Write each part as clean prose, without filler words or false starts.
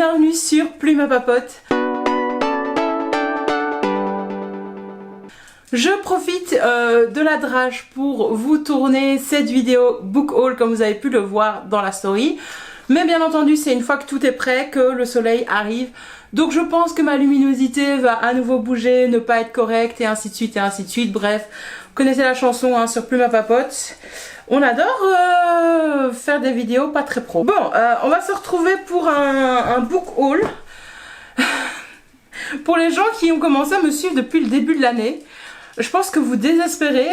bienvenue sur Plume à Papote. Je profite de la drage pour vous tourner cette vidéo book haul comme vous avez pu le voir dans la story. Mais bien entendu c'est une fois que tout est prêt que le soleil arrive. Donc je pense que ma luminosité va à nouveau bouger, ne pas être correcte et ainsi de suite et ainsi de suite. Bref, vous connaissez la chanson hein, sur Plume à Papote. On adore faire des vidéos pas très pro. Bon, on va se retrouver pour un book haul. Pour les gens qui ont commencé à me suivre depuis le début de l'année, je pense que vous désespérez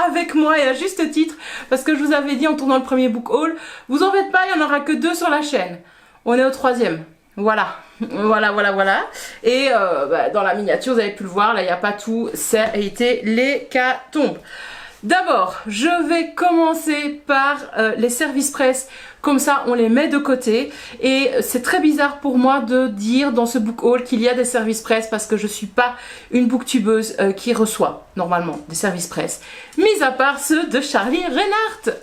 avec moi et à juste titre parce que je vous avais dit en tournant le premier book haul, vous en faites pas, il n'y en aura que 2 sur la chaîne. On est au 3e. Voilà. Et dans la miniature, vous avez pu le voir, là il n'y a pas tout, ça a été l'hécatombe. D'abord, je vais commencer par les services presse, comme ça on les met de côté. Et c'est très bizarre pour moi de dire dans ce book haul qu'il y a des services presse parce que je suis pas une booktubeuse qui reçoit normalement des services presse, mis à part ceux de Charlie Reinhardt.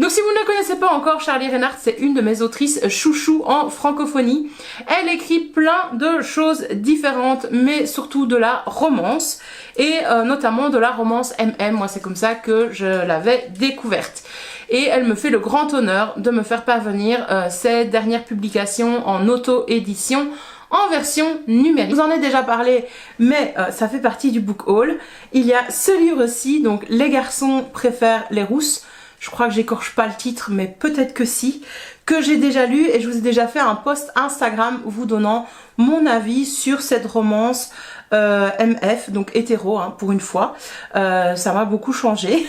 Donc si vous ne connaissez pas encore, Charlie Reinhardt, c'est une de mes autrices chouchou en francophonie. Elle écrit plein de choses différentes, mais surtout de la romance, et notamment de la romance MM. Moi c'est comme ça que je l'avais découverte. Et elle me fait le grand honneur de me faire parvenir ses dernières publications en auto-édition, en version numérique. Je vous en ai déjà parlé, mais ça fait partie du book haul. Il y a ce livre-ci, donc Les garçons préfèrent les rousses. Je crois que j'écorche pas le titre, mais peut-être que si, que j'ai déjà lu et je vous ai déjà fait un post Instagram vous donnant mon avis sur cette romance MF, donc hétéro hein, pour une fois. Ça m'a beaucoup changé.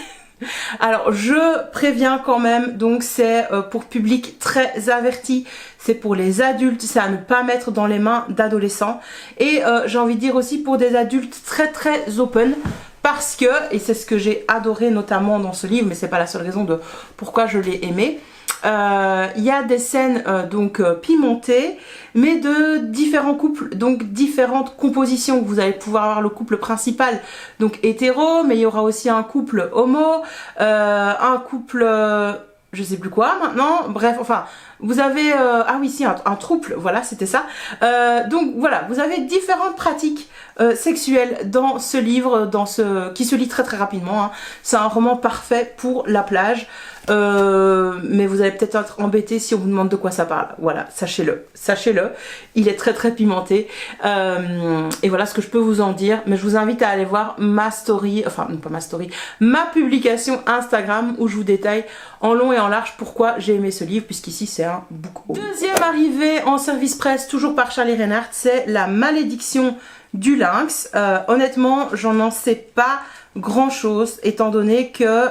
Alors je préviens quand même, donc c'est pour public très averti, c'est pour les adultes, c'est à ne pas mettre dans les mains d'adolescents. Et j'ai envie de dire aussi pour des adultes très open. Parce que, et c'est ce que j'ai adoré notamment dans ce livre, mais c'est pas la seule raison de pourquoi je l'ai aimé, il y a des scènes donc pimentées, mais de différents couples, donc différentes compositions. Vous allez pouvoir avoir le couple principal, donc hétéro, mais il y aura aussi un couple homo, un couple... je sais plus quoi maintenant, bref, enfin, vous avez, ah oui, si, un trouble, voilà, c'était ça. Donc voilà, vous avez différentes pratiques sexuelles dans ce livre, qui se lit très rapidement. Hein. C'est un roman parfait pour la plage, mais vous allez peut-être être embêté si on vous demande de quoi ça parle. Voilà, sachez-le, il est très pimenté. Et voilà ce que je peux vous en dire, mais je vous invite à aller voir ma story, enfin pas ma story, ma publication Instagram où je vous détaille en long et en large pourquoi j'ai aimé ce livre, puisqu'ici c'est un book haul. Deuxième arrivée en service presse, toujours par Charlie Reinhardt, c'est La malédiction du lynx. Honnêtement, j'en sais pas grand chose étant donné que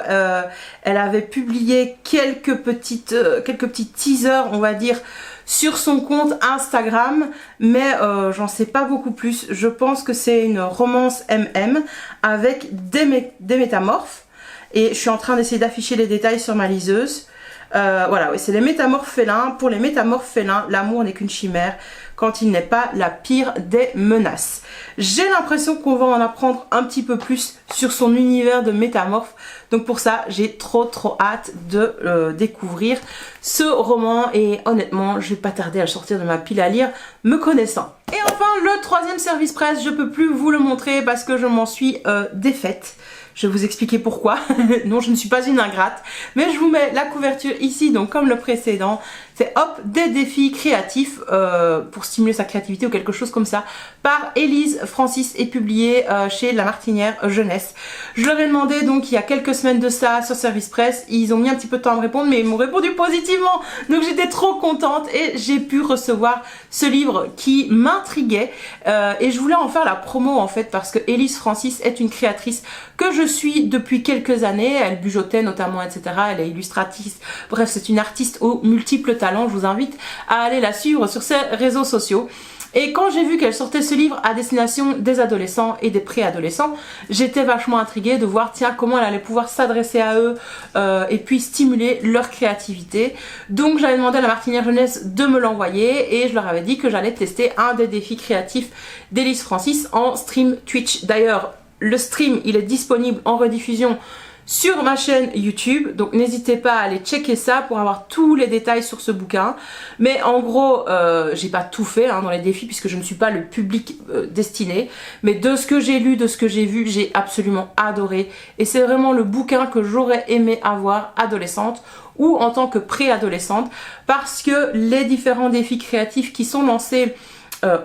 elle avait publié quelques petits teasers, on va dire, sur son compte Instagram, mais j'en sais pas beaucoup plus. Je pense que c'est une romance MM avec des métamorphes. Et je suis en train d'essayer d'afficher les détails sur ma liseuse. Voilà, oui, c'est les métamorphes félins. Pour les métamorphes félins, l'amour n'est qu'une chimère quand il n'est pas la pire des menaces. J'ai l'impression qu'on va en apprendre un petit peu plus sur son univers de métamorphes. Donc pour ça, j'ai trop hâte de découvrir ce roman. Et honnêtement, je vais pas tarder à le sortir de ma pile à lire, me connaissant. Et enfin, le troisième service presse, je peux plus vous le montrer parce que je m'en suis défaite. Je vais vous expliquer pourquoi. Non, je ne suis pas une ingrate. Mais je vous mets la couverture ici, donc comme le précédent. C'est hop, des défis créatifs pour stimuler sa créativité ou quelque chose comme ça. Par Élise Francis et publié chez La Martinière Jeunesse. Je leur ai demandé donc il y a quelques semaines de ça sur Service Presse. Ils ont mis un petit peu de temps à me répondre, mais ils m'ont répondu positivement. Donc j'étais trop contente et j'ai pu recevoir ce livre qui m'intriguait. Et je voulais en faire la promo en fait parce que Élise Francis est une créatrice que je suis depuis quelques années. Elle bujotait notamment, etc. Elle est illustratrice. Bref, c'est une artiste aux multiples talents. Je vous invite à aller la suivre sur ses réseaux sociaux. Et quand j'ai vu qu'elle sortait ce livre à destination des adolescents et des préadolescents, j'étais vachement intriguée de voir tiens comment elle allait pouvoir s'adresser à eux et puis stimuler leur créativité. Donc j'avais demandé à La Martinière Jeunesse de me l'envoyer et je leur avais dit que j'allais tester un des défis créatifs d'Élise Francis en stream Twitch. D'ailleurs, le stream il est disponible en rediffusion sur ma chaîne YouTube, donc n'hésitez pas à aller checker ça pour avoir tous les détails sur ce bouquin. Mais en gros, j'ai pas tout fait dans les défis puisque je ne suis pas le public destiné, mais de ce que j'ai lu, de ce que j'ai vu, j'ai absolument adoré et c'est vraiment le bouquin que j'aurais aimé avoir adolescente ou en tant que préadolescente, parce que les différents défis créatifs qui sont lancés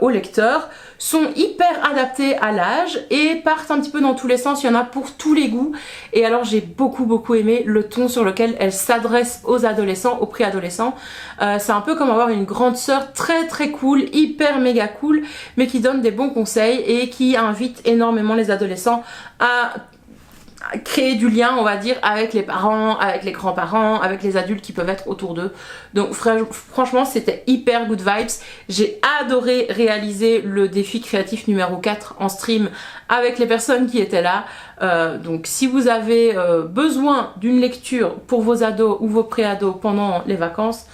aux lecteurs sont hyper adaptés à l'âge et partent un petit peu dans tous les sens, il y en a pour tous les goûts. Et alors j'ai beaucoup aimé le ton sur lequel elle s'adresse aux adolescents, aux préadolescents. C'est un peu comme avoir une grande sœur très cool, hyper méga cool, mais qui donne des bons conseils et qui invite énormément les adolescents à créer du lien, on va dire, avec les parents, avec les grands-parents, avec les adultes qui peuvent être autour d'eux. Donc franchement c'était hyper good vibes. J'ai adoré réaliser le défi créatif numéro 4 en stream avec les personnes qui étaient là. Donc si vous avez besoin d'une lecture pour vos ados ou vos pré-ados pendant les vacances,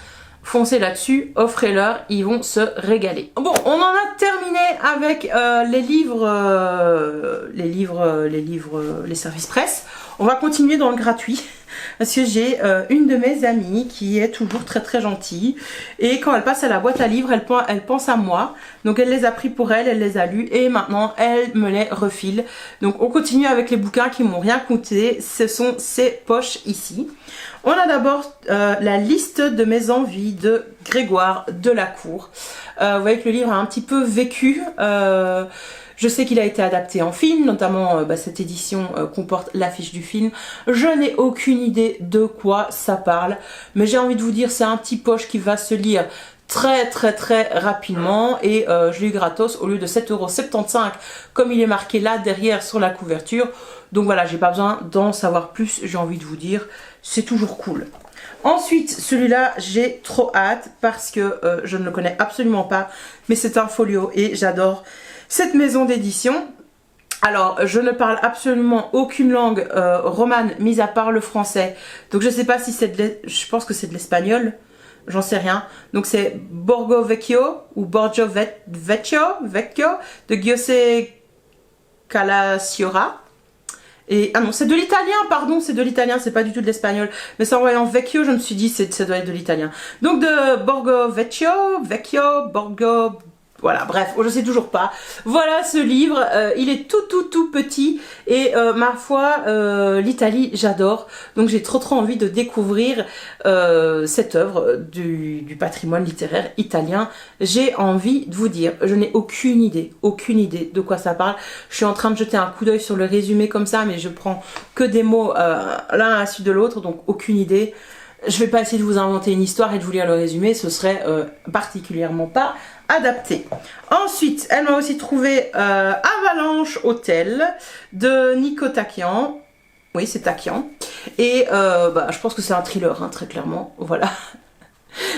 foncez là-dessus, offrez-leur, ils vont se régaler. Bon, on en a terminé avec les services presse. On va continuer dans le gratuit parce que j'ai une de mes amies qui est toujours très gentille et quand elle passe à la boîte à livres, elle pense à moi. Donc elle les a pris pour elle les a lus et maintenant elle me les refile. Donc on continue avec les bouquins qui m'ont rien coûté. Ce sont ces poches ici. On a d'abord la liste de mes envies de Grégoire Delacour. Vous voyez que le livre a un petit peu vécu. Je sais qu'il a été adapté en film, notamment cette édition comporte l'affiche du film. Je n'ai aucune idée de quoi ça parle, mais j'ai envie de vous dire c'est un petit poche qui va se lire très rapidement et je l'ai eu gratos au lieu de 7,75 € comme il est marqué là derrière sur la couverture. Donc voilà, j'ai pas besoin d'en savoir plus, j'ai envie de vous dire, c'est toujours cool. Ensuite, celui-là, j'ai trop hâte parce que je ne le connais absolument pas, mais c'est un folio et j'adore cette maison d'édition. Alors, je ne parle absolument aucune langue romane, mis à part le français. Donc, je sais pas si c'est je pense que c'est de l'espagnol. J'en sais rien. Donc, c'est Borgo Vecchio ou Borgio Vecchio de Giuseppe Calaciora. Et, ah non, c'est de l'italien, pardon, c'est de l'italien, c'est pas du tout de l'espagnol. Mais c'est en voyant Vecchio, je me suis dit, ça doit être de l'italien. Donc, de Borgo Vecchio, Borgo... Voilà, bref, je sais toujours pas. Voilà ce livre, il est tout petit et ma foi, l'Italie, j'adore. Donc j'ai trop envie de découvrir cette œuvre du patrimoine littéraire italien. J'ai envie de vous dire, je n'ai aucune idée de quoi ça parle. Je suis en train de jeter un coup d'œil sur le résumé comme ça, mais je prends que des mots l'un à la suite de l'autre, donc aucune idée. Je vais pas essayer de vous inventer une histoire et de vous lire le résumé, ce serait particulièrement pas adapté. Ensuite, elle m'a aussi trouvé Avalanche Hotel de Nico Takian. Oui, c'est Takian. Et je pense que c'est un thriller, hein, très clairement. Voilà.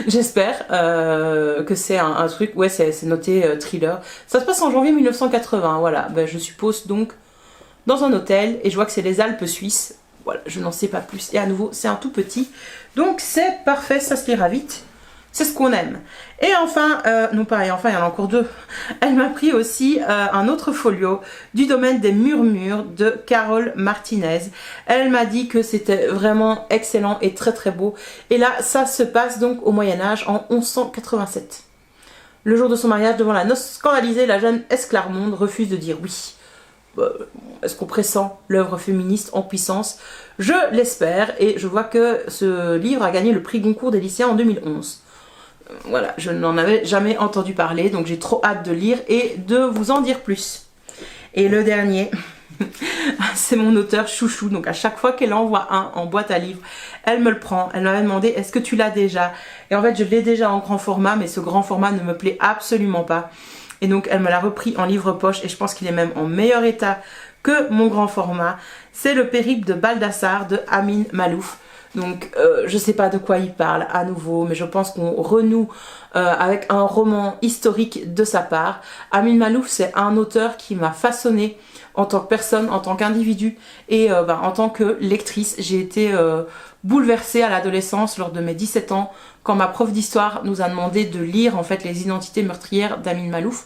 J'espère que c'est un truc. Ouais, c'est noté thriller. Ça se passe en janvier 1980. Voilà. Je suppose donc dans un hôtel. Et je vois que c'est les Alpes suisses. Voilà, je n'en sais pas plus. Et à nouveau, c'est un tout petit. Donc c'est parfait, ça se lira vite. C'est ce qu'on aime. Et enfin, non pareil, enfin il y en a encore deux. Elle m'a pris aussi un autre folio du domaine des murmures de Carole Martinez. Elle m'a dit que c'était vraiment excellent et très beau. Et là, ça se passe donc au Moyen-Âge en 1187. Le jour de son mariage, devant la noce scandalisée, la jeune Esclarmonde refuse de dire oui. Est-ce qu'on pressent l'œuvre féministe en puissance? Je l'espère et je vois que ce livre a gagné le prix Goncourt des lycéens en 2011. Voilà, je n'en avais jamais entendu parler, donc j'ai trop hâte de lire et de vous en dire plus. Et le dernier, c'est mon auteur chouchou, donc à chaque fois qu'elle envoie un en boîte à livres, elle me le prend. Elle m'avait demandé, est-ce que tu l'as déjà? Et en fait, je l'ai déjà en grand format, mais ce grand format ne me plaît absolument pas. Et donc elle me l'a repris en livre poche et je pense qu'il est même en meilleur état que mon grand format. C'est le périple de Baldassare de Amin Malouf. Donc je sais pas de quoi il parle à nouveau, mais je pense qu'on renoue avec un roman historique de sa part. Amin Malouf, c'est un auteur qui m'a façonné en tant que personne, en tant qu'individu et en tant que lectrice. J'ai été bouleversée à l'adolescence lors de mes 17 ans quand ma prof d'histoire nous a demandé de lire en fait les identités meurtrières d'Amin Malouf.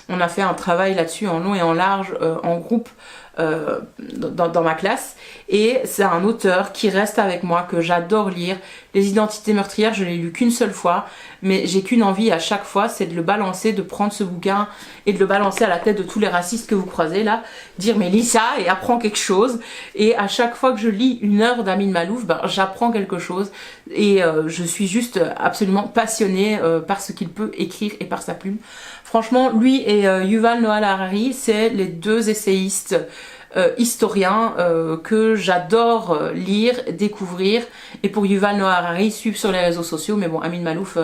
On a fait un travail là-dessus en long et en large, en groupe, dans ma classe. Et c'est un auteur qui reste avec moi, que j'adore lire. Les Identités meurtrières, je l'ai lu qu'une seule fois, mais j'ai qu'une envie à chaque fois, c'est de le balancer, de prendre ce bouquin et de le balancer à la tête de tous les racistes que vous croisez là, dire mais lis ça et apprends quelque chose. Et à chaque fois que je lis une œuvre d'Amin Maalouf, ben, j'apprends quelque chose et je suis juste absolument passionnée par ce qu'il peut écrire et par sa plume. Franchement, lui et Yuval Noah Harari, c'est les deux essayistes historiens que j'adore lire, découvrir. Et pour Yuval Noah Harari, suivre sur les réseaux sociaux. Mais bon, Amin Maalouf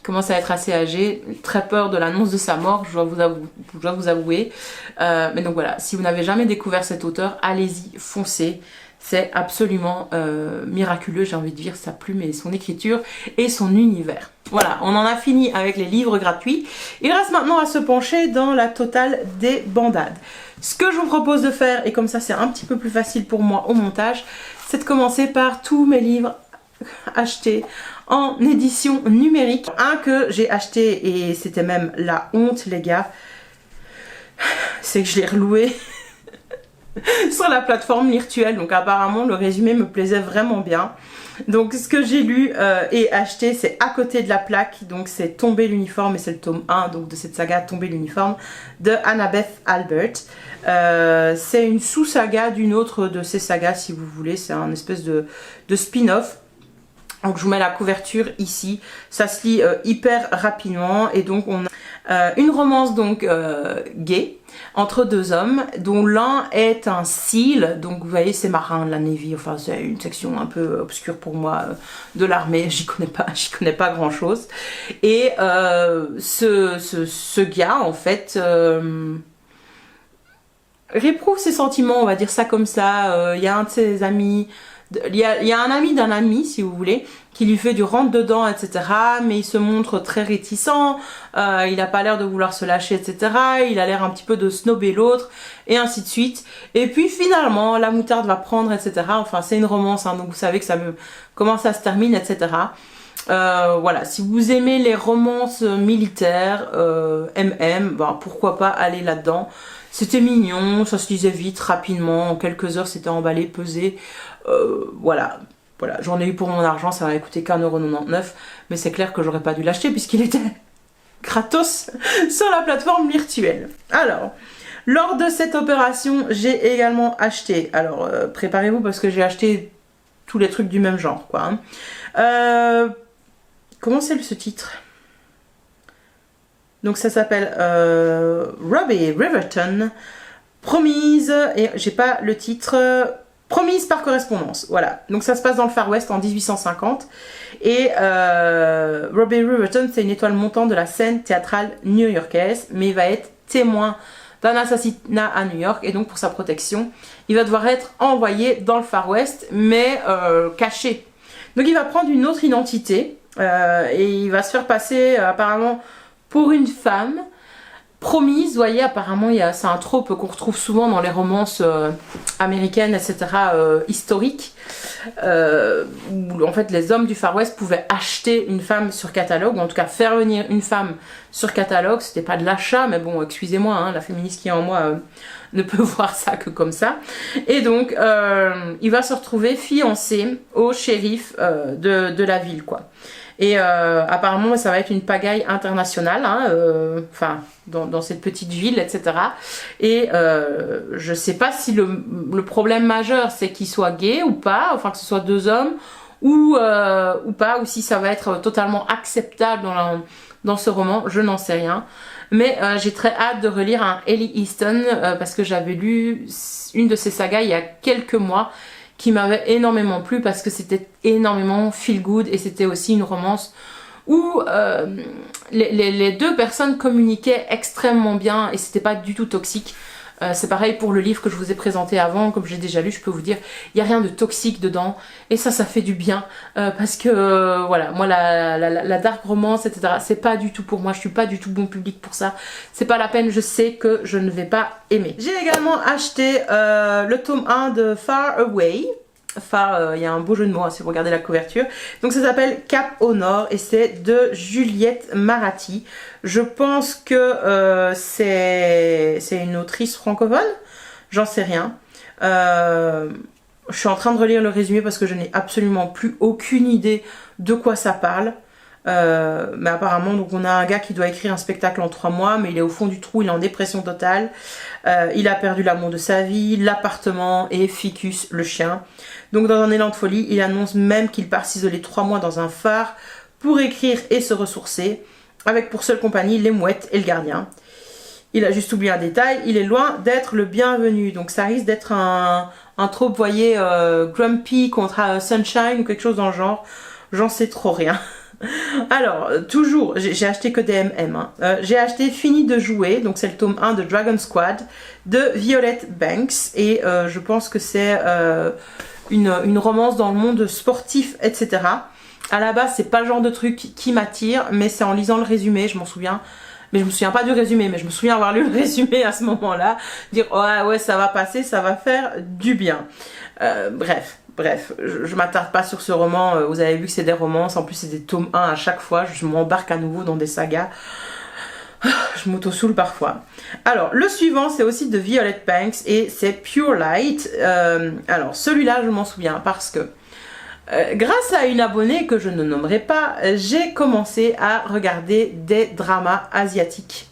commence à être assez âgé, très peur de l'annonce de sa mort, je dois vous avouer. Mais donc voilà, si vous n'avez jamais découvert cet auteur, allez-y, foncez. C'est absolument miraculeux, j'ai envie de dire, sa plume et son écriture et son univers. Voilà, on en a fini avec les livres gratuits. Il reste maintenant à se pencher dans la totale des bandades. Ce que je vous propose de faire, et comme ça c'est un petit peu plus facile pour moi au montage, c'est de commencer par tous mes livres achetés en édition numérique. Un que j'ai acheté et c'était même la honte les gars, c'est que je l'ai reloué sur la plateforme virtuelle, donc apparemment le résumé me plaisait vraiment bien. Donc ce que j'ai lu et acheté, c'est À côté de la plaque, donc c'est Tomber l'uniforme et c'est le tome 1 donc, de cette saga Tomber l'uniforme de Annabeth Albert. C'est une sous-saga d'une autre de ces sagas si vous voulez, c'est un espèce de spin-off. Donc je vous mets la couverture ici, ça se lit hyper rapidement et donc on a une romance donc gay entre deux hommes dont l'un est un SEAL, donc vous voyez c'est marin de la Navy, enfin c'est une section un peu obscure pour moi de l'armée, j'y connais pas grand chose. Et ce gars en fait réprouve ses sentiments, on va dire ça comme ça. Il y a un de ses amis, il y a un ami d'un ami si vous voulez qui lui fait du rentre dedans etc, mais il se montre très réticent, il a pas l'air de vouloir se lâcher etc, il a l'air un petit peu de snobber l'autre et ainsi de suite, et puis finalement la moutarde va prendre etc, enfin c'est une romance hein, donc vous savez que comment ça se termine etc. Voilà, si vous aimez les romances militaires, ben, pourquoi pas aller là-dedans. C'était mignon, ça se lisait vite, rapidement, en quelques heures c'était emballé, pesé, voilà, j'en ai eu pour mon argent, ça m'a coûté qu'1,99€, mais c'est clair que j'aurais pas dû l'acheter puisqu'il était gratos sur la plateforme virtuelle. Alors, lors de cette opération, j'ai également acheté, alors préparez-vous parce que j'ai acheté tous les trucs du même genre, quoi. Hein. Comment c'est ce titre? Donc ça s'appelle Robbie Riverton, Promise, et j'ai pas le titre, Promise par correspondance, voilà. Donc ça se passe dans le Far West en 1850, et Robbie Riverton c'est une étoile montante de la scène théâtrale new-yorkaise, mais il va être témoin d'un assassinat à New York, et donc pour sa protection, il va devoir être envoyé dans le Far West, mais caché. Donc il va prendre une autre identité, et il va se faire passer apparemment pour une femme promise. Vous voyez, apparemment c'est un trope qu'on retrouve souvent dans les romances américaines etc, historiques, où en fait les hommes du Far West pouvaient acheter une femme sur catalogue, ou en tout cas faire venir une femme sur catalogue. C'était pas de l'achat, mais bon excusez-moi hein, la féministe qui est en moi ne peut voir ça que comme ça. Et donc il va se retrouver fiancé au shérif de la ville quoi. Et apparemment ça va être une pagaille internationale, hein, enfin dans cette petite ville etc. Et je sais pas si le problème majeur c'est qu'il soit gay ou pas, enfin que ce soit deux hommes ou pas, ou si ça va être totalement acceptable dans ce roman, je n'en sais rien. Mais j'ai très hâte de relire un Ellie Easton parce que j'avais lu une de ses sagas il y a quelques mois qui m'avait énormément plu parce que c'était énormément feel good, et c'était aussi une romance où les deux personnes communiquaient extrêmement bien et c'était pas du tout toxique. C'est pareil pour le livre que je vous ai présenté avant, comme j'ai déjà lu, je peux vous dire, il n'y a rien de toxique dedans, et ça fait du bien, parce que voilà, moi la dark romance, etc., c'est pas du tout pour moi, je suis pas du tout bon public pour ça, c'est pas la peine, je sais que je ne vais pas aimer. J'ai également acheté le tome 1 de Far Away. Far, il y a un beau jeu de mots hein, si vous regardez la couverture. Donc ça s'appelle Cap au Nord et c'est de Juliette Marati. Je pense que c'est une autrice francophone. j'en sais rien. Je suis en train de relire le résumé parce que je n'ai absolument plus aucune idée de quoi ça parle. Mais apparemment, donc on a un gars qui doit écrire un spectacle en 3 mois, mais il est au fond du trou, il est en dépression totale. Il a perdu l'amour de sa vie, l'appartement et Ficus, le chien. Donc dans un élan de folie, il annonce même qu'il part s'isoler 3 mois dans un phare pour écrire et se ressourcer, avec pour seule compagnie les mouettes et le gardien. Il a juste oublié un détail, il est loin d'être le bienvenu. Donc ça risque d'être un trope, vous voyez, Grumpy contre Sunshine ou quelque chose dans le genre. J'en sais trop rien. Alors, toujours, j'ai acheté que des MM. Hein. J'ai acheté Fini de jouer, donc c'est le tome 1 de Dragon Squad de Violet Banks. Et je pense que c'est une romance dans le monde sportif, etc. À la base, c'est pas le genre de truc qui m'attire, mais c'est en lisant le résumé, je m'en souviens. Mais je me souviens pas du résumé, mais je me souviens avoir lu le résumé à ce moment-là. Dire, ouais, ça va passer, ça va faire du bien. Bref, je m'attarde pas sur ce roman. Vous avez vu que c'est des romances, en plus c'est des tomes 1 à chaque fois. Je m'embarque à nouveau dans des sagas. Je m'auto-soule parfois. Alors, le suivant, c'est aussi de Violet Banks et c'est Pure Light. Alors, celui-là, je m'en souviens parce que grâce à une abonnée que je ne nommerai pas, j'ai commencé à regarder des dramas asiatiques.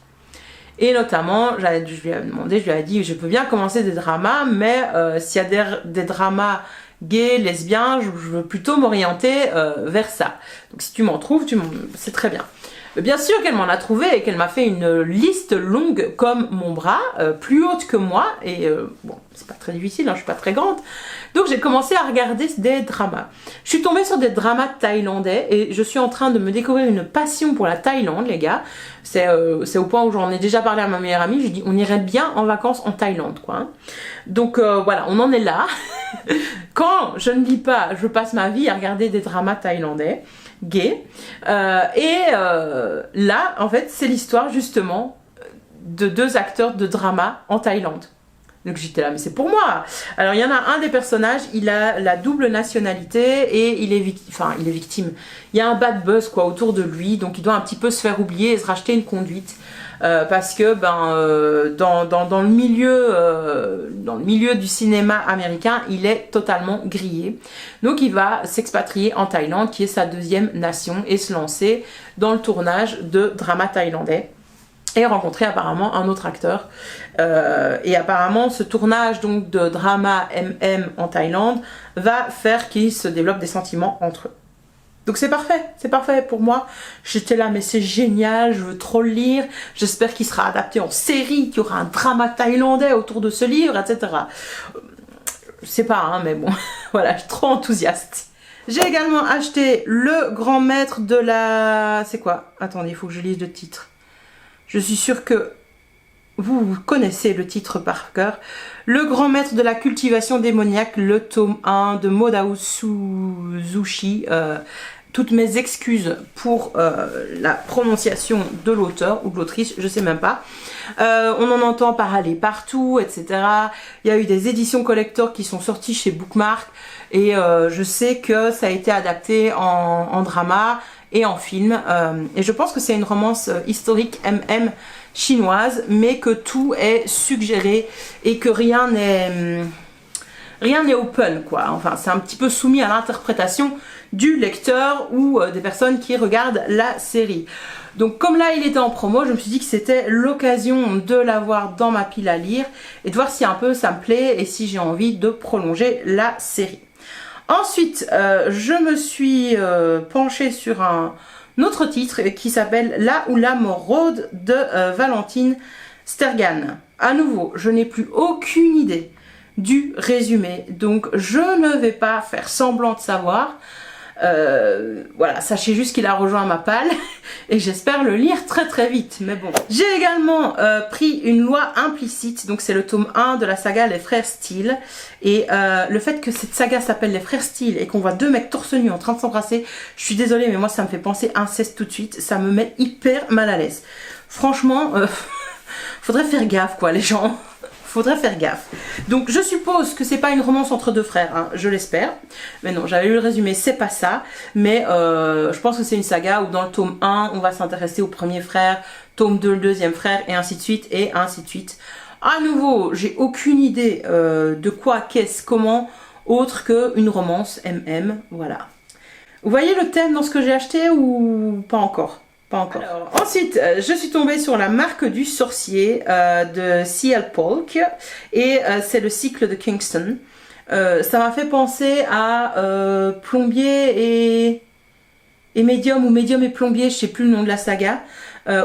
Et notamment, je lui ai demandé, je lui ai dit, je peux bien commencer des dramas, mais s'il y a des dramas gays, lesbiens, je veux plutôt m'orienter vers ça. Donc si tu m'en trouves, c'est très bien. Mais bien sûr qu'elle m'en a trouvé et qu'elle m'a fait une liste longue comme mon bras, plus haute que moi, et bon, c'est pas très difficile, hein, je suis pas très grande. Donc j'ai commencé à regarder des dramas. Je suis tombée sur des dramas thaïlandais et je suis en train de me découvrir une passion pour la Thaïlande, les gars. C'est au point où j'en ai déjà parlé à ma meilleure amie, je lui ai dit on irait bien en vacances en Thaïlande, quoi. Hein. Donc voilà, on en est là. Quand je ne lis pas, je passe ma vie à regarder des dramas thaïlandais gays. Là, en fait, c'est l'histoire justement de 2 acteurs de drama en Thaïlande. Donc j'étais là, mais c'est pour moi. Alors il y en a un des personnages, il a la double nationalité et il est victime. Il y a un bad buzz quoi autour de lui, donc il doit un petit peu se faire oublier et se racheter une conduite. Parce que dans le milieu du cinéma américain, il est totalement grillé. Donc il va s'expatrier en Thaïlande, qui est sa 2e nation, et se lancer dans le tournage de dramas thaïlandais. Et rencontrer apparemment un autre acteur. Et apparemment, ce tournage donc de drama MM en Thaïlande va faire qu'ils se développent des sentiments entre eux. Donc c'est parfait pour moi. J'étais là, mais c'est génial, je veux trop le lire. J'espère qu'il sera adapté en série, qu'il y aura un drama thaïlandais autour de ce livre, etc. Je sais pas, hein, mais bon, voilà, je suis trop enthousiaste. J'ai également acheté Le Grand Maître de la... C'est quoi? Attendez, il faut que je lise le titre. Je suis sûre que vous connaissez le titre par cœur. Le Grand Maître de la Cultivation Démoniaque, le tome 1 de Modao Suzushi. Toutes mes excuses pour la prononciation de l'auteur ou de l'autrice, je sais même pas. On en entend parler partout, etc. Il y a eu des éditions collector qui sont sorties chez Bookmark et je sais que ça a été adapté en drama et en film. Et je pense que c'est une romance historique MM chinoise, mais que tout est suggéré et que rien n'est open, quoi. Enfin, c'est un petit peu soumis à l'interprétation du lecteur ou des personnes qui regardent la série. Donc comme là il était en promo, je me suis dit que c'était l'occasion de l'avoir dans ma pile à lire et de voir si un peu ça me plaît et si j'ai envie de prolonger la série. Ensuite, je me suis penchée sur un autre titre qui s'appelle Là où la mort rôde de Valentine Stergan. À nouveau, je n'ai plus aucune idée du résumé, donc je ne vais pas faire semblant de savoir. Voilà, sachez juste qu'il a rejoint ma palle et j'espère le lire très très vite, mais bon. J'ai également pris Une loi implicite, donc c'est le tome 1 de la saga Les Frères Steele, et le fait que cette saga s'appelle Les Frères Steele et qu'on voit 2 mecs torse nu en train de s'embrasser, je suis désolée mais moi ça me fait penser inceste tout de suite, ça me met hyper mal à l'aise. Franchement, faudrait faire gaffe quoi les gens. Faudrait faire gaffe. Donc je suppose que c'est pas une romance entre 2 frères, hein, je l'espère. Mais non, j'avais lu le résumé, c'est pas ça. Mais je pense que c'est une saga où dans le tome 1, on va s'intéresser au premier frère, tome 2, le deuxième frère, et ainsi de suite, et ainsi de suite. À nouveau, j'ai aucune idée de quoi, qu'est-ce, comment, autre qu'une romance MM, voilà. Vous voyez le thème dans ce que j'ai acheté ou pas encore? Pas encore. Alors, ensuite, je suis tombée sur La Marque du Sorcier de C.L. Polk et c'est le cycle de Kingston. Ça m'a fait penser à Plombier et Médium, ou Médium et Plombier, je sais plus le nom de la saga,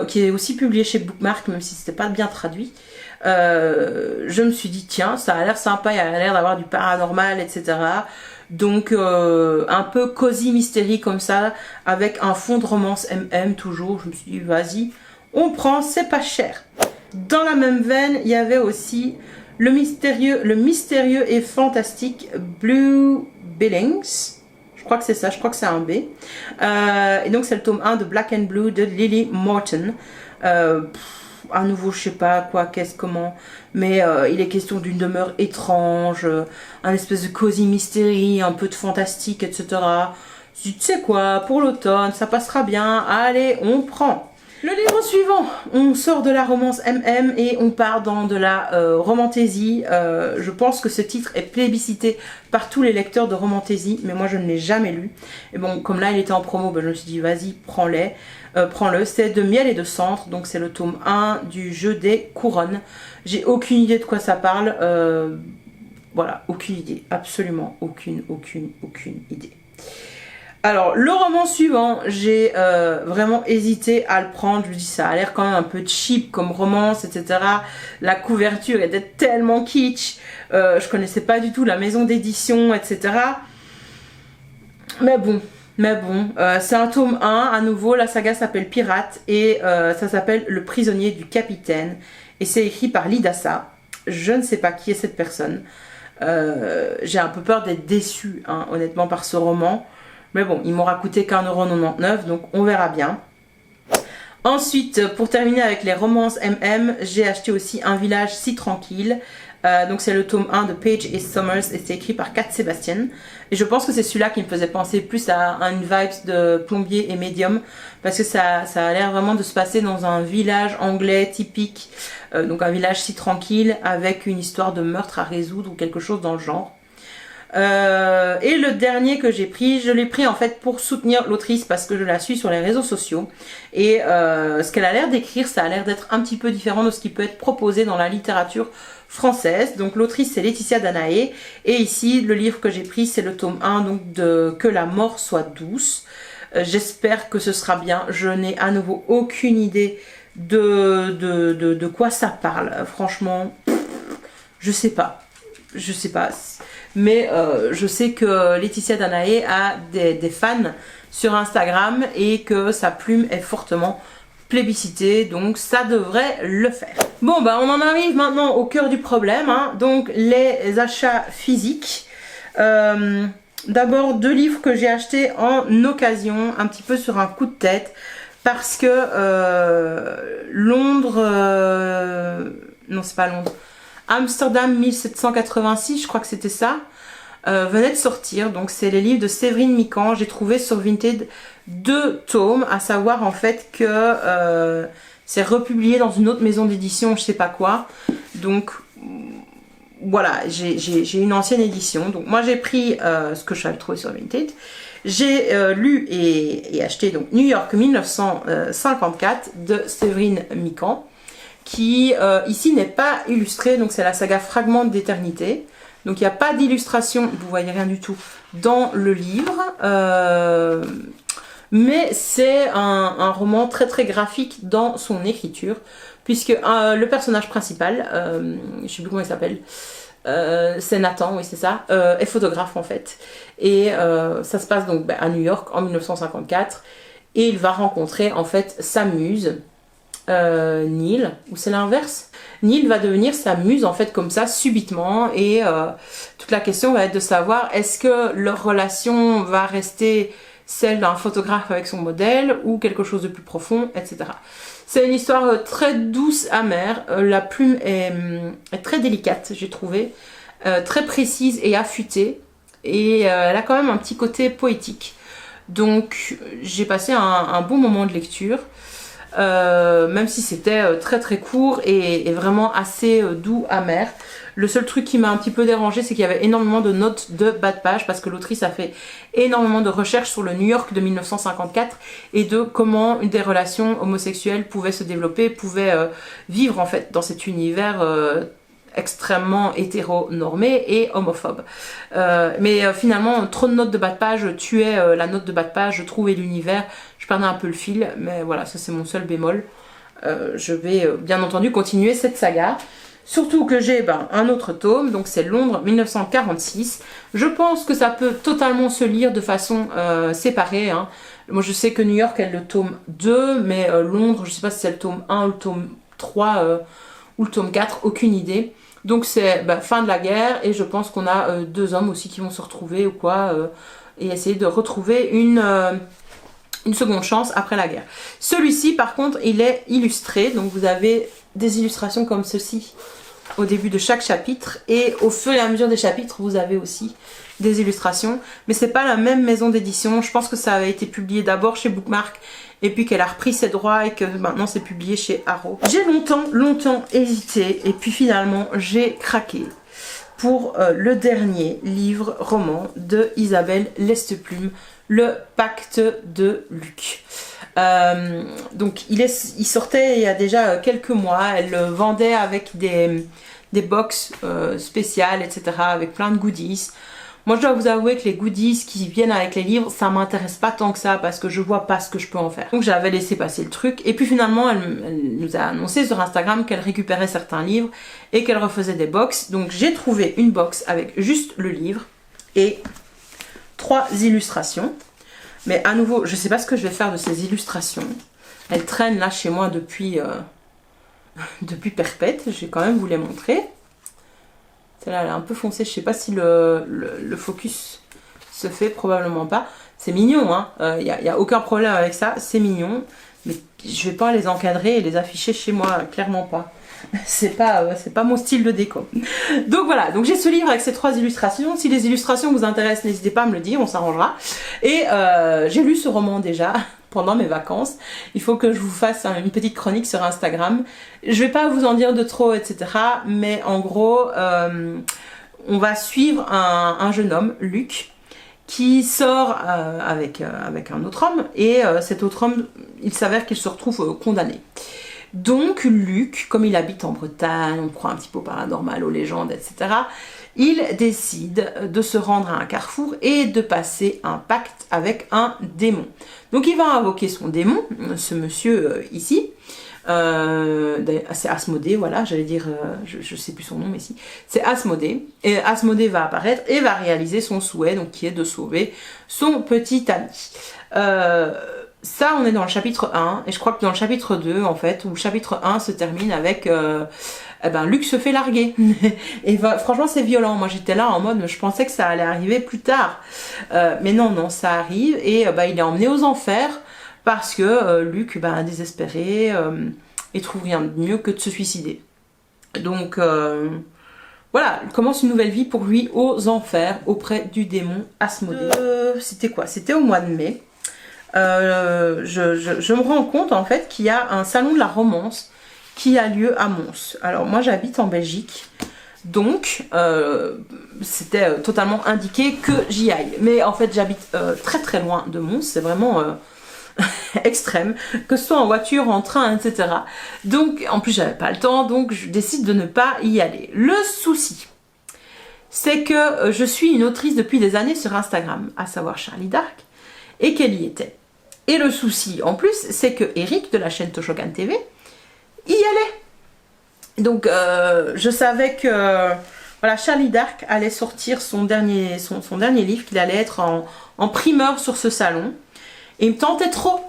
qui est aussi publié chez Bookmark, même si c'était pas bien traduit. Je me suis dit tiens, ça a l'air sympa, il y a l'air d'avoir du paranormal, etc. Donc un peu cosy mystérie comme ça, avec un fond de romance MM toujours. Je me suis dit vas-y, on prend, c'est pas cher. Dans la même veine, il y avait aussi le mystérieux et fantastique Blue Billings. Je crois que c'est ça, je crois que c'est un B. Et donc c'est le tome 1 de Black and Blue de Lily Morton. À nouveau, je sais pas quoi, qu'est-ce, comment, mais il est question d'une demeure étrange, un espèce de cosy mystery, un peu de fantastique, etc. Tu sais quoi, pour l'automne, ça passera bien, allez, on prend. Le livre suivant, on sort de la romance MM et on part dans de la romantaisie. Je pense que ce titre est plébiscité par tous les lecteurs de romantaisie, mais moi je ne l'ai jamais lu. Et bon, comme là il était en promo, ben, je me suis dit vas-y, prends-le. C'est de Miel et de Centre, donc c'est le tome 1 du jeu des couronnes. J'ai aucune idée de quoi ça parle. Voilà, aucune idée, absolument aucune idée. Alors, le roman suivant, j'ai vraiment hésité à le prendre. Je me dis, ça a l'air quand même un peu cheap comme romance, etc. La couverture était tellement kitsch. Je connaissais pas du tout la maison d'édition, etc. Mais bon, c'est un tome 1. À nouveau, la saga s'appelle Pirate et ça s'appelle Le prisonnier du capitaine. Et c'est écrit par Lidassa. Je ne sais pas qui est cette personne. J'ai un peu peur d'être déçue, hein, honnêtement, par ce roman. Mais bon, il m'aura coûté qu'1,99 €, donc on verra bien. Ensuite, pour terminer avec les romances MM, j'ai acheté aussi Un village si tranquille. Donc c'est le tome 1 de Page et Summers et c'est écrit par Cat Sébastien. Et je pense que c'est celui-là qui me faisait penser plus à une vibe de Plombier et Médium. Parce que ça a l'air vraiment de se passer dans un village anglais typique. Donc un village si tranquille avec une histoire de meurtre à résoudre ou quelque chose dans le genre. Et le dernier que j'ai pris, je l'ai pris en fait pour soutenir l'autrice parce que je la suis sur les réseaux sociaux et ce qu'elle a l'air d'écrire, ça a l'air d'être un petit peu différent de ce qui peut être proposé dans la littérature française. Donc l'autrice c'est Laetitia Danaé et ici le livre que j'ai pris c'est le tome 1 donc de Que la mort soit douce. J'espère que ce sera bien, je n'ai à nouveau aucune idée de quoi ça parle, franchement je sais pas. Mais je sais que Laetitia Danaé a des fans sur Instagram et que sa plume est fortement plébiscitée, donc ça devrait le faire. Bon bah on en arrive maintenant au cœur du problème, hein. Donc les achats physiques. D'abord 2 livres que j'ai achetés en occasion, un petit peu sur un coup de tête, parce que Londres... non c'est pas Londres. Amsterdam 1786, je crois que c'était ça, venait de sortir. Donc c'est les livres de Séverine Mican. J'ai trouvé sur Vinted 2 tomes, à savoir en fait que c'est republié dans une autre maison d'édition, je sais pas quoi. Donc voilà, j'ai une ancienne édition. Donc moi j'ai pris ce que je savais trouver sur Vinted. J'ai lu et acheté donc New York 1954 de Séverine Mican, qui ici n'est pas illustré, donc c'est la saga Fragment d'éternité. Donc il n'y a pas d'illustration, vous voyez rien du tout dans le livre, mais c'est un roman très très graphique dans son écriture, puisque le personnage principal, je ne sais plus comment il s'appelle, c'est Nathan, oui c'est ça, est photographe en fait, et ça se passe donc à New York en 1954, et il va rencontrer en fait sa muse, Neil, ou c'est l'inverse. Neil va devenir sa muse en fait comme ça subitement et toute la question va être de savoir est-ce que leur relation va rester celle d'un photographe avec son modèle ou quelque chose de plus profond, etc. C'est une histoire très douce, amère, la plume est très délicate j'ai trouvé, très précise et affûtée et elle a quand même un petit côté poétique. Donc j'ai passé un bon moment de lecture. même si c'était très très court et vraiment assez doux, amer. Le seul truc qui m'a un petit peu dérangé, c'est qu'il y avait énormément de notes de bas de page parce que l'autrice a fait énormément de recherches sur le New York de 1954 et de comment des relations homosexuelles pouvaient se développer, pouvaient vivre en fait dans cet univers extrêmement hétéronormé et homophobe. Mais finalement, trop de notes de bas de page tuaient la note de bas de page, je trouvais l'univers, je perdais un peu le fil, mais voilà, ça c'est mon seul bémol. Je vais bien entendu continuer cette saga. Surtout que j'ai un autre tome, donc c'est Londres 1946. Je pense que ça peut totalement se lire de façon séparée. Hein. Moi je sais que New York est le tome 2, mais Londres, je sais pas si c'est le tome 1 ou le tome 3 ou le tome 4, aucune idée. Donc c'est fin de la guerre et je pense qu'on a deux hommes aussi qui vont se retrouver ou quoi et essayer de retrouver une seconde chance après la guerre. Celui-ci par contre il est illustré, donc vous avez des illustrations comme ceci au début de chaque chapitre et au fur et à mesure des chapitres vous avez aussi des illustrations, mais c'est pas la même maison d'édition. Je pense que ça avait été publié d'abord chez Bookmark et puis qu'elle a repris ses droits et que maintenant c'est publié chez Arrow. J'ai longtemps hésité et puis finalement j'ai craqué pour le dernier livre roman de Isabelle Lesteplume, Le Pacte de Luc. Donc il sortait il y a déjà quelques mois, elle le vendait avec des box spéciales, etc. avec plein de goodies. Moi je dois vous avouer que les goodies qui viennent avec les livres, ça m'intéresse pas tant que ça parce que je vois pas ce que je peux en faire. Donc j'avais laissé passer le truc et puis finalement elle nous a annoncé sur Instagram qu'elle récupérait certains livres et qu'elle refaisait des box. Donc j'ai trouvé une box avec juste le livre et 3 illustrations. Mais à nouveau, je sais pas ce que je vais faire de ces illustrations. Elles traînent là chez moi depuis perpète. Je vais quand même vous les montrer. Celle-là, elle est un peu foncée. Je sais pas si le focus se fait, probablement pas. C'est mignon, hein. Y a aucun problème avec ça. C'est mignon. Mais je vais pas les encadrer et les afficher chez moi, clairement pas. C'est pas mon style de déco. Donc voilà, donc j'ai ce livre avec ces 3 illustrations. Si les illustrations vous intéressent, n'hésitez pas à me le dire, on s'arrangera. Et j'ai lu ce roman déjà pendant mes vacances. Il faut que je vous fasse une petite chronique sur Instagram. Je vais pas vous en dire de trop, etc. Mais en gros, on va suivre un jeune homme, Luc, qui sort avec un autre homme. Et cet autre homme, il s'avère qu'il se retrouve condamné. Donc Luc, comme il habite en Bretagne, on croit un petit peu au paranormal, aux légendes, etc. Il décide de se rendre à un carrefour et de passer un pacte avec un démon. Donc il va invoquer son démon, ce monsieur ici. C'est Asmodée, voilà, j'allais dire, je sais plus son nom, mais si. C'est Asmodée. Et Asmodée va apparaître et va réaliser son souhait, donc qui est de sauver son petit ami. Ça, on est dans le chapitre 1, et je crois que dans le chapitre 2, en fait, où le chapitre 1 se termine avec Luc se fait larguer. Et franchement, c'est violent. Moi, j'étais là en mode, je pensais que ça allait arriver plus tard. Mais non, ça arrive, et il est emmené aux enfers, parce que Luc, désespéré, il trouve rien de mieux que de se suicider. Donc, voilà, il commence une nouvelle vie pour lui aux enfers, auprès du démon Asmodée. C'était quoi? C'était au mois de mai. Je me rends compte en fait qu'il y a un salon de la romance qui a lieu à Mons. Alors moi j'habite en Belgique, donc c'était totalement indiqué que j'y aille. Mais en fait j'habite très très loin de Mons, c'est vraiment extrême, que ce soit en voiture, en train, etc. Donc en plus j'avais pas le temps, donc je décide de ne pas y aller. Le souci, c'est que je suis une autrice depuis des années sur Instagram, à savoir Charlie Dark, et qu'elle y était. Et le souci en plus, c'est que Eric de la chaîne Toshokan TV y allait. Donc je savais que voilà, Charlie Dark allait sortir son dernier livre, qu'il allait être en primeur sur ce salon. Et il me tentait trop.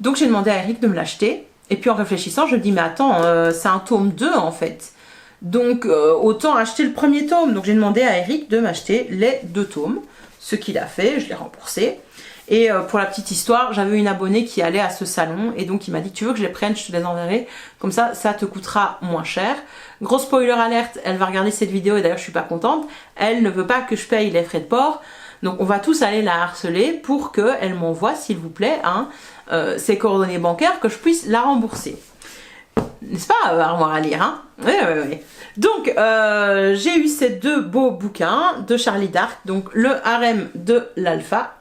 Donc j'ai demandé à Eric de me l'acheter. Et puis en réfléchissant, je me dis mais attends, c'est un tome 2 en fait. Donc autant acheter le premier tome. Donc j'ai demandé à Eric de m'acheter les 2 tomes. Ce qu'il a fait, je l'ai remboursé. Et pour la petite histoire, j'avais une abonnée qui allait à ce salon et donc il m'a dit tu veux que je les prenne, je te les enverrai, comme ça te coûtera moins cher. Gros spoiler alerte, elle va regarder cette vidéo et d'ailleurs je suis pas contente, elle ne veut pas que je paye les frais de port Donc on va tous aller la harceler pour qu'elle m'envoie, s'il vous plaît, hein, ses coordonnées bancaires, que je puisse la rembourser. N'est-ce pas, Armoire à lire, hein? Oui, oui, oui. Donc, j'ai eu ces deux beaux bouquins de Charlie Dark, donc le harem de l'alpha,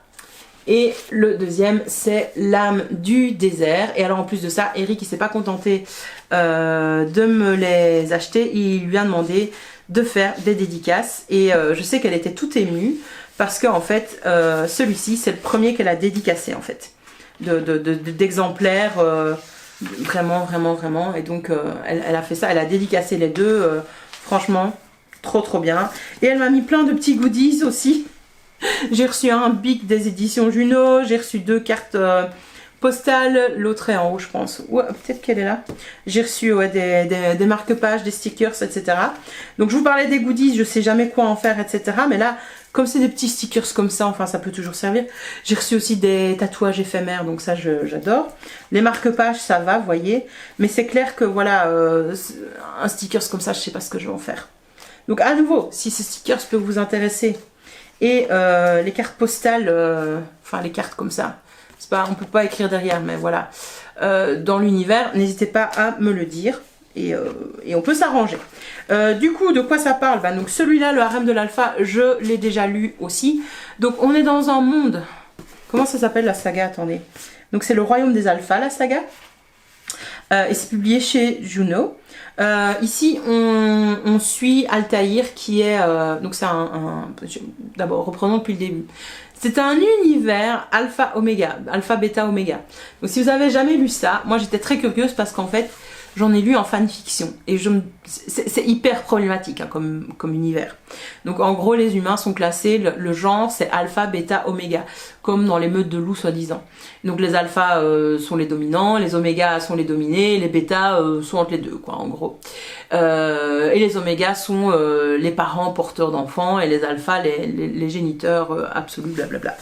et le deuxième, c'est l'âme du désert. Et alors, en plus de ça, Eric, il s'est pas contenté de me les acheter, il lui a demandé de faire des dédicaces. Et je sais qu'elle était toute émue, parce qu'en fait, celui-ci, c'est le premier qu'elle a dédicacé, en fait, d'exemplaires... vraiment, vraiment, vraiment. Et donc, elle a fait ça, elle a dédicacé les deux. Franchement, trop, trop bien. Et elle m'a mis plein de petits goodies aussi. J'ai reçu un bic des éditions Juno. J'ai reçu 2 cartes postales. L'autre est en haut, je pense. Ouais, peut-être qu'elle est là. J'ai reçu ouais, des marque-pages, des stickers, etc. Donc, je vous parlais des goodies. Je sais jamais quoi en faire, etc. Mais là... Comme c'est des petits stickers comme ça, enfin ça peut toujours servir. J'ai reçu aussi des tatouages éphémères, donc ça j'adore. Les marque-pages, ça va, vous voyez. Mais c'est clair que voilà, un stickers comme ça, je sais pas ce que je vais en faire. Donc à nouveau, si ces stickers peuvent vous intéresser, et les cartes postales, enfin les cartes comme ça, c'est pas, on peut pas écrire derrière, mais voilà. Dans l'univers, n'hésitez pas à me le dire. Et on peut s'arranger. Du coup, de quoi ça parle? Bah, donc celui-là, le harem de l'alpha, je l'ai déjà lu aussi. Donc on est dans un monde... Comment ça s'appelle la saga? Attendez. Donc c'est le royaume des alphas, la saga. Et c'est publié chez Juno. Ici, on suit Altaïr qui est... donc c'est d'abord, reprenons depuis le début. C'est un univers alpha oméga, alpha bêta oméga. Donc si vous avez jamais lu ça, moi j'étais très curieuse parce qu'en fait... J'en ai lu en fanfiction et c'est hyper problématique hein, comme univers. Donc en gros les humains sont classés, le genre c'est alpha, bêta, oméga, comme dans les meutes de loups soi-disant. Donc les alphas sont les dominants, les omégas sont les dominés, les bêtas sont entre les deux quoi en gros. Et les omégas sont les parents porteurs d'enfants et les alphas les géniteurs absolus blablabla.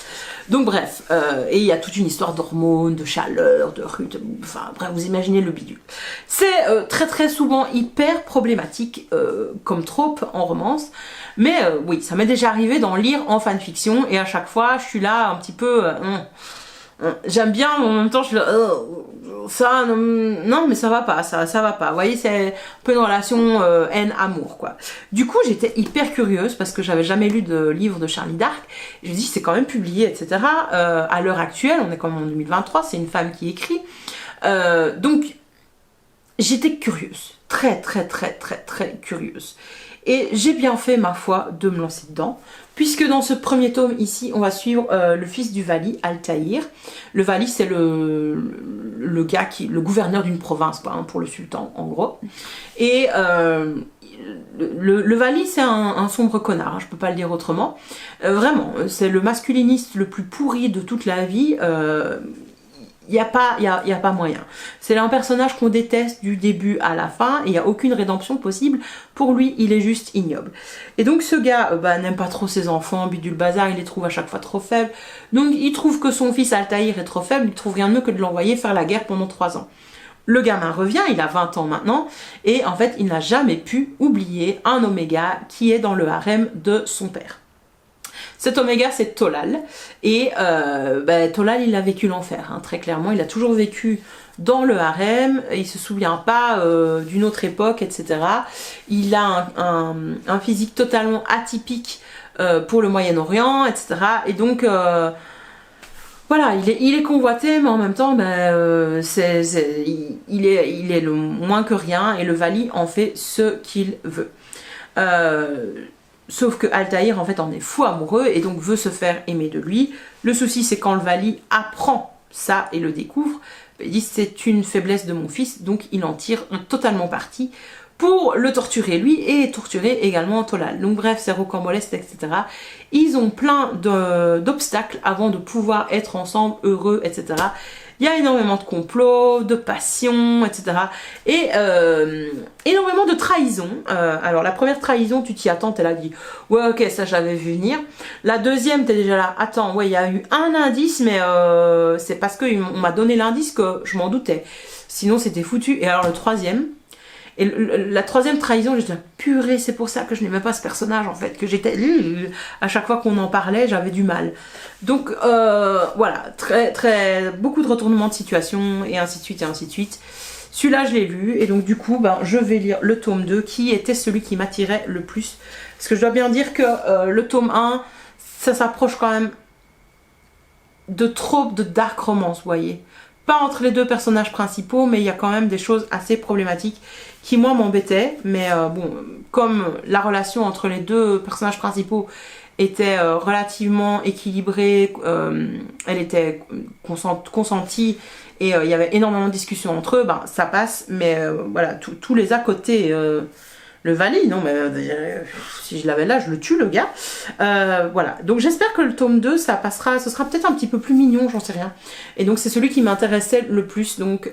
Donc bref, et il y a toute une histoire d'hormones, de chaleur, de rut, enfin bref, vous imaginez le bidule. C'est très très souvent hyper problématique comme trope en romance, mais oui, ça m'est déjà arrivé d'en lire en fanfiction et à chaque fois je suis là un petit peu... j'aime bien, mais en même temps je suis là... ça, non mais ça va pas, ça va pas. Vous voyez, c'est un peu une relation haine-amour quoi. Du coup, j'étais hyper curieuse parce que j'avais jamais lu de livre de Charlie Dark. Je me dis, c'est quand même publié, etc. À l'heure actuelle, on est comme en 2023, c'est une femme qui écrit. Donc, j'étais curieuse. Très, très, très, très, très curieuse. Et j'ai bien fait, ma foi, de me lancer dedans. Puisque dans ce premier tome ici, on va suivre le fils du Vali, Altaïr. Le Vali, c'est le gars le gouverneur d'une province, hein, pour le sultan, en gros. Et le Vali, c'est un sombre connard, hein, je peux pas le dire autrement. Vraiment, c'est le masculiniste le plus pourri de toute la vie. Il n'y a pas moyen. C'est un personnage qu'on déteste du début à la fin et il n'y a aucune rédemption possible. Pour lui, il est juste ignoble. Et donc ce gars n'aime pas trop ses enfants, bidule bazar, il les trouve à chaque fois trop faibles. Donc il trouve que son fils Altaïr est trop faible, il trouve rien de mieux que de l'envoyer faire la guerre pendant 3 ans. Le gamin revient, il a 20 ans maintenant, et en fait il n'a jamais pu oublier un oméga qui est dans le harem de son père. Cet oméga, c'est Tolal. Et Tolal, il a vécu l'enfer, hein, très clairement. Il a toujours vécu dans le harem. Il ne se souvient pas d'une autre époque, etc. Il a un physique totalement atypique pour le Moyen-Orient, etc. Et donc, voilà, il est convoité, mais en même temps, il est le moins que rien. Et le Vali en fait ce qu'il veut. Sauf que Altaïr en fait en est fou amoureux et donc veut se faire aimer de lui. Le souci c'est quand le Vali apprend ça et le découvre, il dit c'est une faiblesse de mon fils, donc il en tire totalement parti pour le torturer lui et torturer également Tolal. Donc bref, c'est rocambolesque, etc. Ils ont plein d'obstacles avant de pouvoir être ensemble, heureux, etc. Il y a énormément de complots, de passion, etc. Et énormément de trahisons. Alors la première trahison, tu t'y attends, t'es là, dit ouais ok, ça j'avais vu venir. La deuxième, t'es déjà là, attends, ouais il y a eu un indice, mais c'est parce qu'on m'a donné l'indice que je m'en doutais. Sinon c'était foutu. Et alors le troisième, Et la troisième trahison, j'étais purée, c'est pour ça que je n'aimais pas ce personnage en fait, que j'étais à chaque fois qu'on en parlait, j'avais du mal. Donc voilà, beaucoup de retournements de situation et ainsi de suite et ainsi de suite. Celui-là, je l'ai lu et donc du coup, ben, je vais lire le tome 2 qui était celui qui m'attirait le plus. Parce que je dois bien dire que le tome 1, ça s'approche quand même de trop de dark romance, vous voyez. Pas entre les deux personnages principaux, mais il y a quand même des choses assez problématiques qui moi m'embêtaient. Mais bon, comme la relation entre les deux personnages principaux était relativement équilibrée, elle était consentie et il y avait énormément de discussions entre eux, ben, ça passe. Mais voilà, tous les à côté... le Vali, non mais si je l'avais là, je le tue le gars. Voilà, donc j'espère que le tome 2, ça passera, ce sera peut-être un petit peu plus mignon, j'en sais rien. Et donc c'est celui qui m'intéressait le plus, donc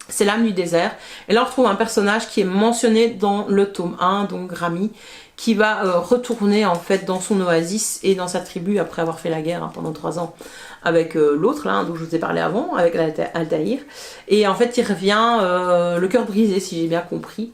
c'est l'âme du désert. Et là on retrouve un personnage qui est mentionné dans le tome 1, donc Rami, qui va retourner en fait dans son oasis et dans sa tribu après avoir fait la guerre pendant 3 ans avec l'autre là, dont je vous ai parlé avant, avec Altaïr. Et en fait il revient le cœur brisé, si j'ai bien compris.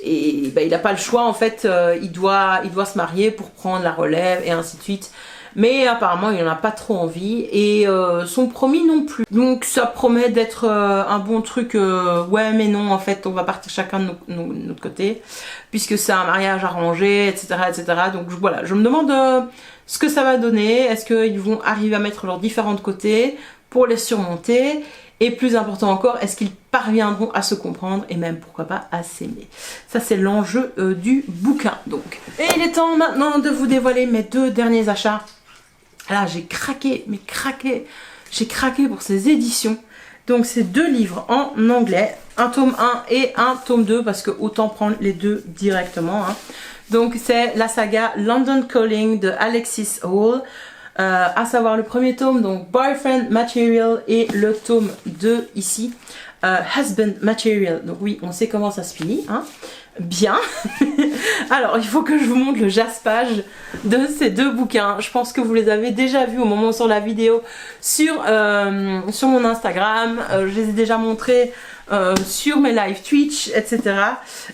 Et ben, il n'a pas le choix en fait, il doit se marier pour prendre la relève et ainsi de suite. Mais apparemment il n'en a pas trop envie et son promis non plus. Donc ça promet d'être un bon truc, ouais mais non en fait on va partir chacun de notre côté. Puisque c'est un mariage arrangé, etc. etc. Donc voilà, je me demande ce que ça va donner. Est-ce qu'ils vont arriver à mettre leurs différents côtés pour les surmonter? Et plus important encore, est-ce qu'ils parviendront à se comprendre et même, pourquoi pas, à s'aimer? Ça, c'est l'enjeu du bouquin, donc. Et il est temps maintenant de vous dévoiler mes 2 derniers achats. Là, j'ai craqué, mais craqué. J'ai craqué pour ces éditions. Donc, c'est 2 livres en anglais. Un tome 1 et un tome 2, parce que autant prendre les 2 directement. Hein. Donc, c'est la saga London Calling de Alexis Hall. À savoir le premier tome, donc Boyfriend Material, et le tome 2 ici, Husband Material. Donc oui, on sait comment ça se finit, hein. Bien. Alors, il faut que je vous montre le jaspage de ces 2 bouquins. Je pense que vous les avez déjà vus au moment où sur la vidéo sur mon Instagram. Je les ai déjà montrés sur mes live Twitch, etc.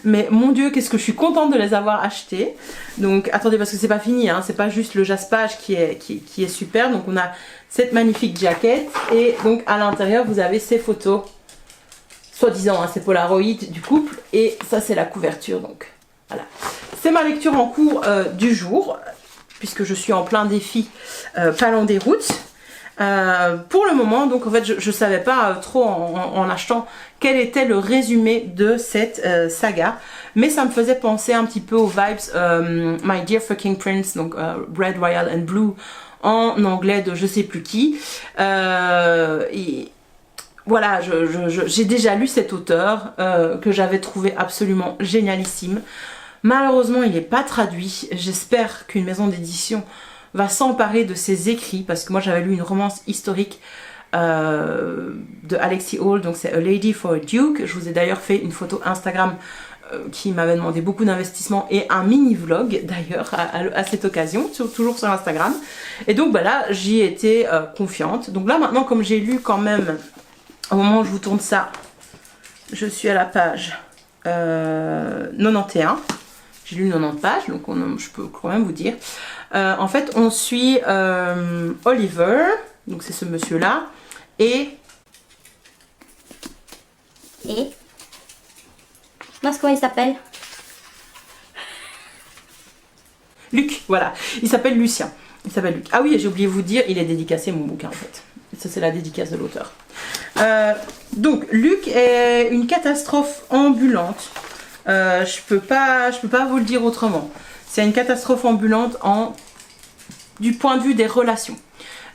Mais mon Dieu, qu'est-ce que je suis contente de les avoir achetés. Donc attendez, parce que c'est pas fini, hein, c'est pas juste le jaspage qui est super. Donc on a cette magnifique jaquette et donc à l'intérieur vous avez ces photos, soi-disant, hein, c'est Polaroid du couple, et ça c'est la couverture. Donc voilà, c'est ma lecture en cours du jour, puisque je suis en plein défi Palon des routes. Pour le moment, donc en fait je savais pas trop en achetant quel était le résumé de cette saga, mais ça me faisait penser un petit peu aux vibes My Dear Fucking Prince, donc Red, Royal and Blue en anglais de je sais plus qui. Et voilà, j'ai déjà lu cet auteur que j'avais trouvé absolument génialissime. Malheureusement il n'est pas traduit. J'espère qu'une maison d'édition va s'emparer de ses écrits, parce que moi j'avais lu une romance historique de Alexis Hall, donc c'est A Lady for a Duke. Je vous ai d'ailleurs fait une photo Instagram qui m'avait demandé beaucoup d'investissement et un mini vlog d'ailleurs à cette occasion, toujours sur Instagram. Et donc bah là j'y ai été confiante. Donc là maintenant, comme j'ai lu quand même, au moment où je vous tourne ça, je suis à la page 91. J'ai lu 90 pages, donc je peux quand même vous dire. En fait, on suit Oliver, donc c'est ce monsieur-là, et... Comment il s'appelle? Luc, voilà. Il s'appelle Lucien. Il s'appelle Luc. Ah oui, j'ai oublié de vous dire, il est dédicacé mon bouquin en fait. Ça, c'est la dédicace de l'auteur. Donc, Luc est une catastrophe ambulante. Je peux pas vous le dire autrement. C'est une catastrophe ambulante du point de vue des relations.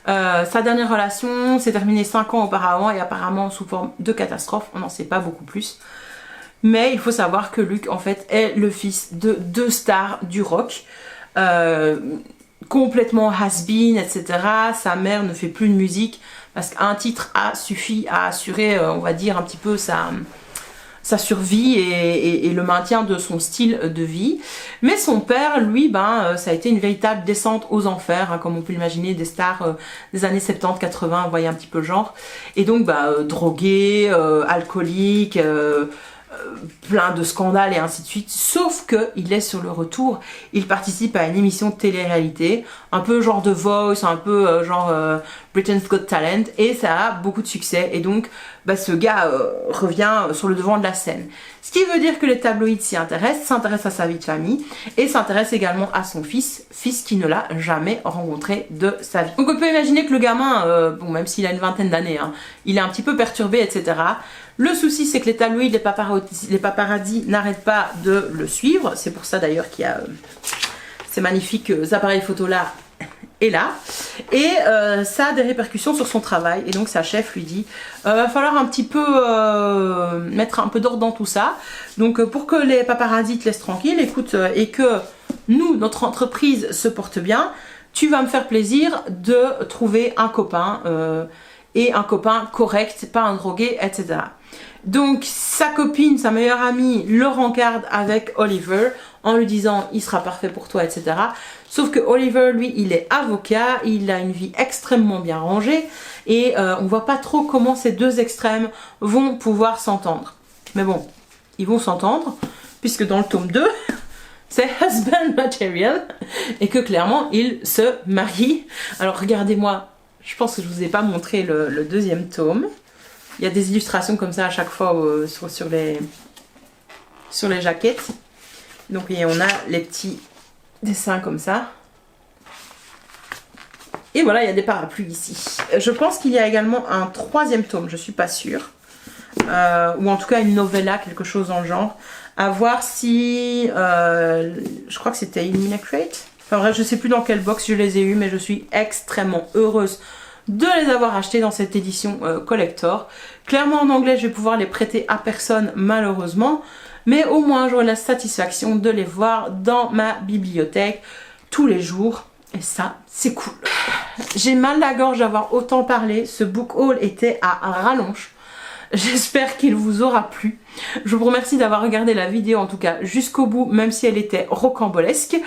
Sa dernière relation s'est terminée 5 ans auparavant et apparemment sous forme de catastrophe. On n'en sait pas beaucoup plus. Mais il faut savoir que Luc en fait est le fils de 2 stars du rock. Complètement has-been, etc. Sa mère ne fait plus de musique parce qu'un titre a suffi à assurer, on va dire, un petit peu sa survie et le maintien de son style de vie. Mais son père, lui, ça a été une véritable descente aux enfers, hein, comme on peut l'imaginer, des stars des années 70-80, vous voyez un petit peu le genre. Et donc, drogué, alcoolique, plein de scandales et ainsi de suite, sauf qu'il est sur le retour. Il participe à une émission de télé-réalité, un peu genre The Voice, un peu genre Britain's Got Talent, et ça a beaucoup de succès, et donc bah, ce gars revient sur le devant de la scène. Ce qui veut dire que les tabloïds s'intéressent à sa vie de famille, et s'intéressent également à son fils qui ne l'a jamais rencontré de sa vie. Donc on peut imaginer que le gamin, bon même s'il a une vingtaine d'années, hein, il est un petit peu perturbé, etc. Le souci c'est que les tabloïds, les paparazzis n'arrêtent pas de le suivre, c'est pour ça d'ailleurs qu'il y a ces magnifiques appareils photo là et là, et ça a des répercussions sur son travail, et donc sa chef lui dit va falloir un petit peu mettre un peu d'ordre dans tout ça, donc pour que les paparazzis te laissent tranquille, écoute, et que nous, notre entreprise se porte bien, tu vas me faire plaisir de trouver un copain, et un copain correct, pas un drogué, etc. Donc sa copine, sa meilleure amie, le rencarde avec Oliver en lui disant il sera parfait pour toi, etc. Sauf que Oliver, lui, il est avocat, il a une vie extrêmement bien rangée, et on voit pas trop comment ces deux extrêmes vont pouvoir s'entendre. Mais bon, ils vont s'entendre, puisque dans le tome 2, c'est husband material, et que clairement, ils se marient. Alors regardez-moi, je pense que je vous ai pas montré le deuxième tome. Il y a des illustrations comme ça à chaque fois sur les jaquettes. Donc et on a les petits dessins comme ça. Et voilà, il y a des parapluies ici. Je pense qu'il y a également un troisième tome, je suis pas sûre. Ou en tout cas une novella, quelque chose dans le genre. À voir si... je crois que c'était Illuminate. Enfin bref, je sais plus dans quelle box je les ai eus, mais je suis extrêmement heureuse de les avoir achetés dans cette édition collector. Clairement en anglais, je vais pouvoir les prêter à personne malheureusement, mais au moins j'aurai la satisfaction de les voir dans ma bibliothèque tous les jours, et ça c'est cool. J'ai mal la gorge d'avoir autant parlé, ce book haul était à rallonge. J'espère qu'il vous aura plu. Je vous remercie d'avoir regardé la vidéo en tout cas jusqu'au bout, même si elle était rocambolesque.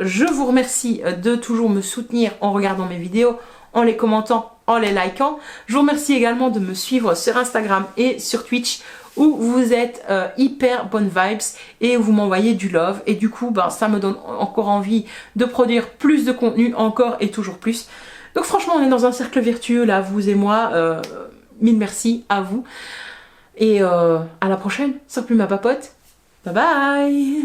Je vous remercie de toujours me soutenir en regardant mes vidéos, en les commentant, en les likant. Je vous remercie également de me suivre sur Instagram et sur Twitch, où vous êtes hyper bonnes vibes et vous m'envoyez du love, et du coup ben, ça me donne encore envie de produire plus de contenu, encore et toujours plus. Donc franchement on est dans un cercle vertueux là, vous et moi. Mille merci à vous, et à la prochaine sur Plume à Papote. Bye bye.